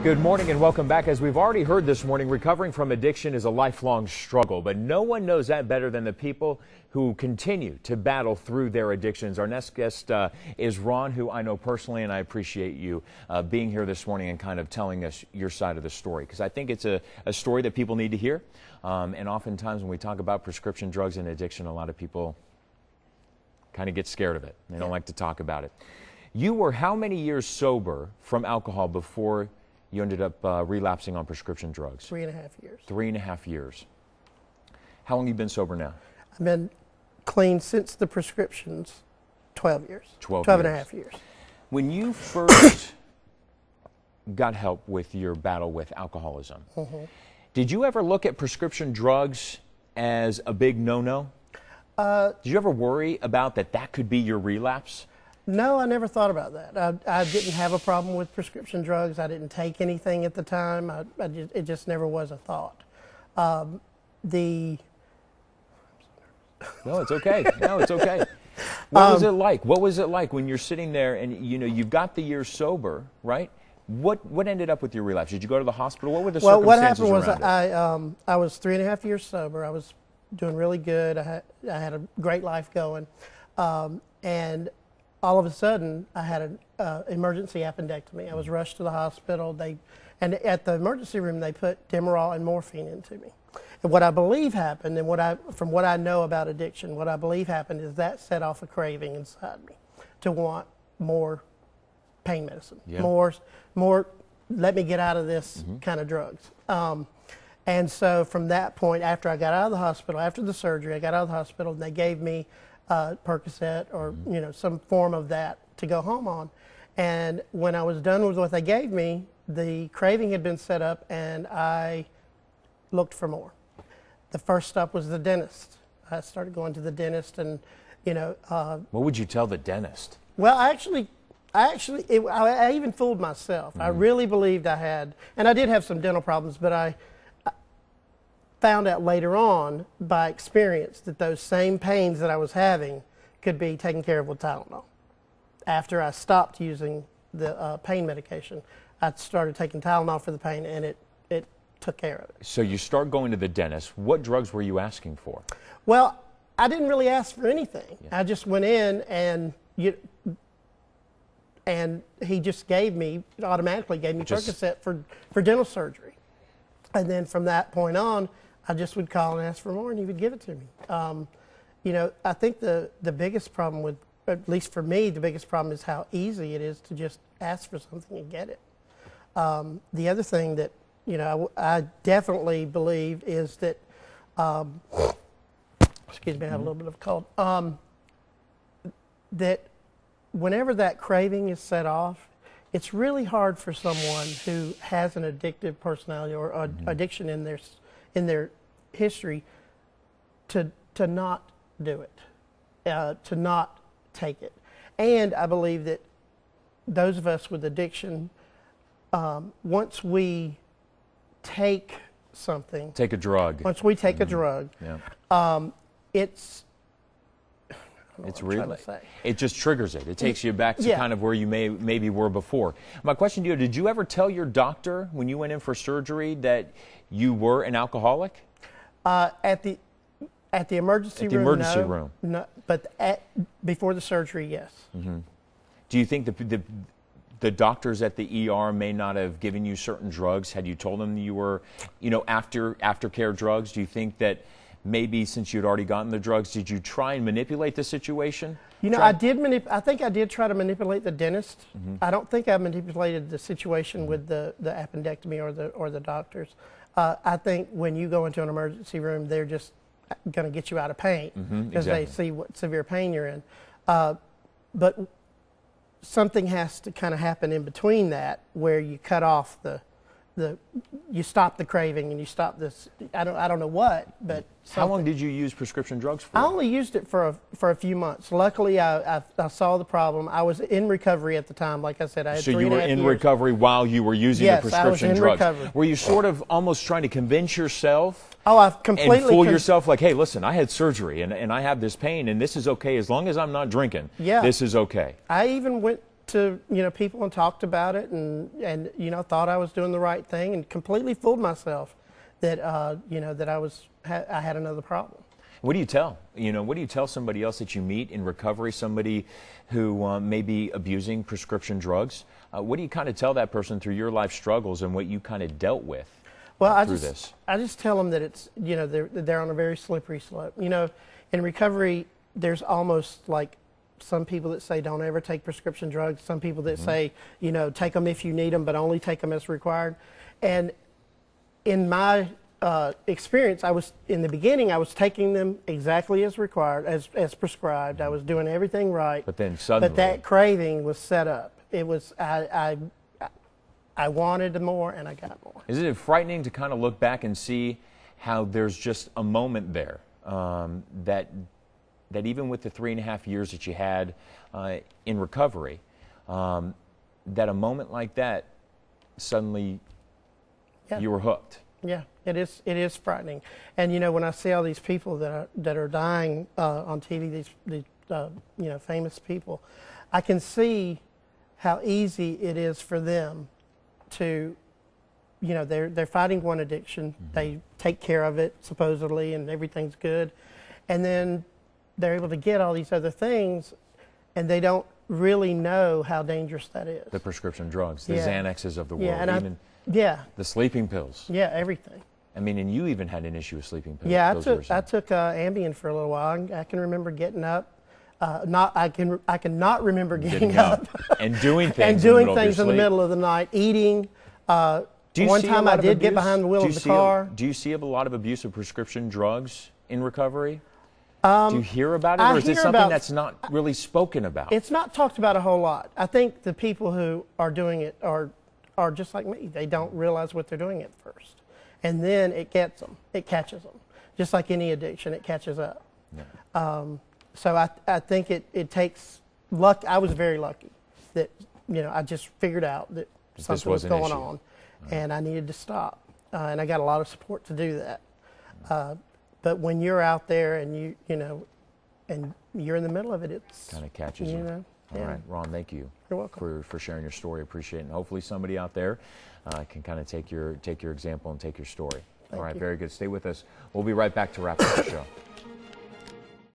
Good morning and welcome back. As we've already heard this morning, recovering from addiction is a lifelong struggle, but no one knows that better than the people who continue to battle through their addictions. Our next guest is Ron, who I know personally, and I appreciate you being here this morning and kind of telling us your side of the story, because I think it's a story that people need to hear. And oftentimes when we talk about prescription drugs and addiction, a lot of people kind of get scared of it. They don't like to talk about it. You were how many years sober from alcohol before you ended up relapsing on prescription drugs? 3.5 years. 3.5 years. How long have you been sober now? I've been clean since the prescriptions, 12 years. 12 and a half years. When you first got help with your battle with alcoholism, did you ever look at prescription drugs as a big no-no? Did you ever worry about that could be your relapse? No, I never thought about that. I didn't have a problem with prescription drugs. I didn't take anything at the time. It just never was a thought. No, it's okay. No, it's okay. What was it like? What was it like when you're sitting there and you've got the years sober, right? What ended up with your relapse? Did you go to the hospital? What were the circumstances what happened was around I was 3.5 years sober. I was doing really good. I had a great life going, and all of a sudden, I had an emergency appendectomy. I was rushed to the hospital. And at the emergency room, they put Demerol and morphine into me. And what I believe happened, and from what I know about addiction, what I believe happened is that set off a craving inside me to want more pain medicine, more. Let me get out of this kind of drugs. And so from that point, after I got out of the hospital, after the surgery, I got out of the hospital, and they gave me Percocet or some form of that to go home on. And when I was done with what they gave me, the craving had been set up and I looked for more. The first stop was the dentist. I started going to the dentist and what would you tell the dentist? Well, I even fooled myself. I really believed I had, and I did have some dental problems, but I found out later on by experience that those same pains that I was having could be taken care of with Tylenol. After I stopped using the pain medication, I started taking Tylenol for the pain, and it took care of it. So you start going to the dentist. What drugs were you asking for? Well, I didn't really ask for anything. I just went in and he just automatically gave me Percocet for dental surgery. And then from that point on, I just would call and ask for more, and he would give it to me. I think the biggest problem with, at least for me, the biggest problem is how easy it is to just ask for something and get it. The other thing that, I definitely believe is that, excuse me, I have a little bit of a cold, that whenever that craving is set off, it's really hard for someone who has an addictive personality or addiction in their history to not do it, to not take it. And I believe that those of us with addiction, once we take something, take a drug. Once we take a drug, it just triggers it. It takes you back to kind of where you maybe were before. My question to you, did you ever tell your doctor when you went in for surgery that you were an alcoholic? At the emergency room, room. No, but before the surgery, yes. Do you think the doctors at the ER may not have given you certain drugs had you told them you were, aftercare drugs? Do you think that maybe since you'd already gotten the drugs, did you try and manipulate the situation? I think I did try to manipulate the dentist. I don't think I manipulated the situation with the appendectomy or the doctors. I think when you go into an emergency room, they're just going to get you out of pain because they see what severe pain you're in. But something has to kind of happen in between that where you cut off you stop the craving and you stop this. I don't know what, but how long did you use prescription drugs for? I only used it for a few months. Luckily, I saw the problem. I was in recovery at the time. Like I said, I had 3.5 years. So you were in recovery while you were using the prescription drugs. Yes, I was in recovery. Were you sort of almost trying to convince yourself? Oh, I've completely and fool yourself like, hey, listen, I had surgery and I have this pain and this is okay as long as I'm not drinking. Yeah. This is okay. I even went to people and talked about it, and thought I was doing the right thing, and completely fooled myself that that I had another problem. What do you tell? What do you tell somebody else that you meet in recovery, somebody who may be abusing prescription drugs? What do you kind of tell that person through your life struggles and what you kind of dealt with through this? I just tell them that it's, they're on a very slippery slope. In recovery, there's almost like some people that say don't ever take prescription drugs, some people that say, take them if you need them, but only take them as required. And in my experience, in the beginning, I was taking them exactly as required, as prescribed. I was doing everything right. But then suddenly, but that craving was set up. It was I wanted more, and I got more. Isn't it frightening to kind of look back and see how there's just a moment there that even with the 3.5 years that you had in recovery, that a moment like that, suddenly you were hooked. Yeah, it is frightening. And when I see all these people that are dying on TV, these famous people, I can see how easy it is for them to, they're fighting one addiction, they take care of it supposedly, and everything's good, and then they're able to get all these other things, and they don't really know how dangerous that is. The prescription drugs, the Xanaxes of the world, and the sleeping pills. Yeah, everything. I mean, and you even had an issue with sleeping pills. Yeah, I took Ambien for a little while. I can remember getting up. I cannot remember getting up and doing things and doing things in the middle of the night, eating. One time I did get behind the wheel of the car. Do you see a lot of abuse of prescription drugs in recovery? Do you hear about it, or is it something that's not really spoken about? It's not talked about a whole lot. I think the people who are doing it are just like me. They don't realize what they're doing at first, and then it gets them. It catches them, just like any addiction. It catches up. Yeah. So I think it takes luck. I was very lucky that I just figured out that something was going on, and I needed to stop. And I got a lot of support to do that. But when you're out there and and you're in the middle of it, it's kind of catches you. All right, Ron, thank you. You're welcome. For sharing your story. Appreciate it. And hopefully somebody out there can kind of take your example and take your story. All right, very good. Stay with us. We'll be right back to wrap up the show.